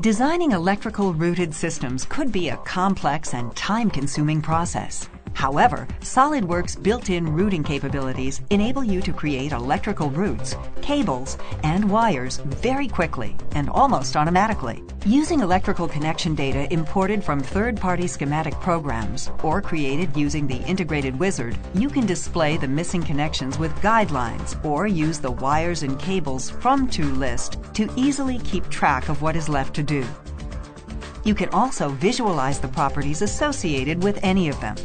Designing electrical rooted systems could be a complex and time-consuming process. However, SolidWorks' built-in rooting capabilities enable you to create electrical roots, cables, and wires very quickly and almost automatically. Using electrical connection data imported from third-party schematic programs or created using the integrated wizard, you can display the missing connections with guidelines or use the wires and cables from-to list to easily keep track of what is left to do. You can also visualize the properties associated with any of them.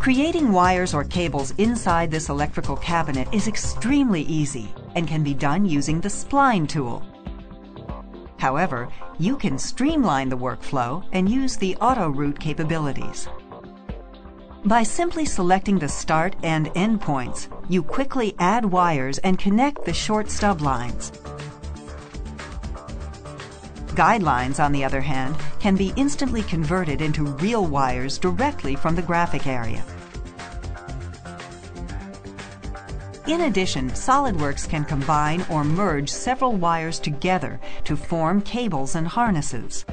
Creating wires or cables inside this electrical cabinet is extremely easy and can be done using the spline tool. However, you can streamline the workflow and use the auto route capabilities. By simply selecting the start and end points, you quickly add wires and connect the short stub lines. Guidelines, on the other hand, can be instantly converted into real wires directly from the graphic area. In addition, SolidWorks can combine or merge several wires together to form cables and harnesses.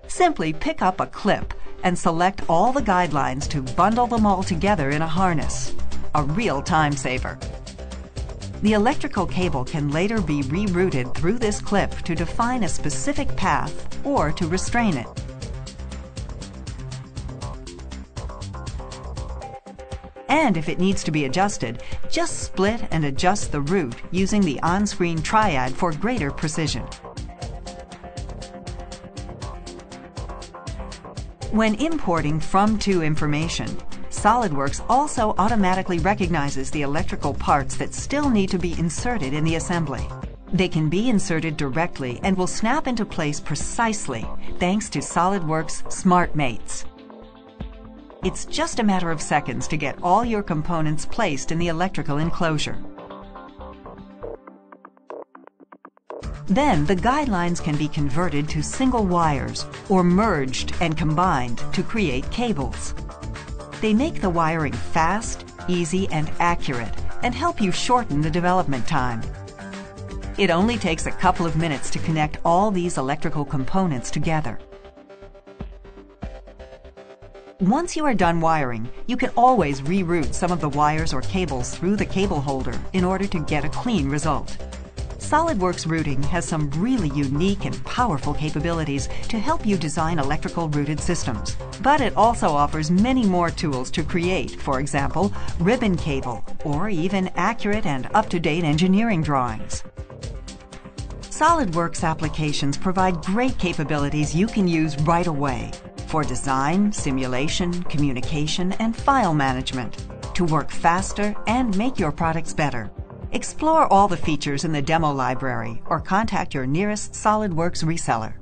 Simply pick up a clip and select all the guidelines to bundle them all together in a harness. A real time saver. The electrical cable can later be rerouted through this clip to define a specific path or to restrain it. And if it needs to be adjusted, just split and adjust the route using the on-screen triad for greater precision. When importing from-to information, SolidWorks also automatically recognizes the electrical parts that still need to be inserted in the assembly. They can be inserted directly and will snap into place precisely thanks to SolidWorks Smart Mates. It's just a matter of seconds to get all your components placed in the electrical enclosure. Then the guidelines can be converted to single wires or merged and combined to create cables. They make the wiring fast, easy, and accurate and help you shorten the development time. It only takes a couple of minutes to connect all these electrical components together. Once you are done wiring, you can always reroute some of the wires or cables through the cable holder in order to get a clean result. SolidWorks routing has some really unique and powerful capabilities to help you design electrical rooted systems. But it also offers many more tools to create, for example, ribbon cable, or even accurate and up-to-date engineering drawings. SolidWorks applications provide great capabilities you can use right away for design, simulation, communication, and file management to work faster and make your products better. Explore all the features in the demo library or contact your nearest SolidWorks reseller.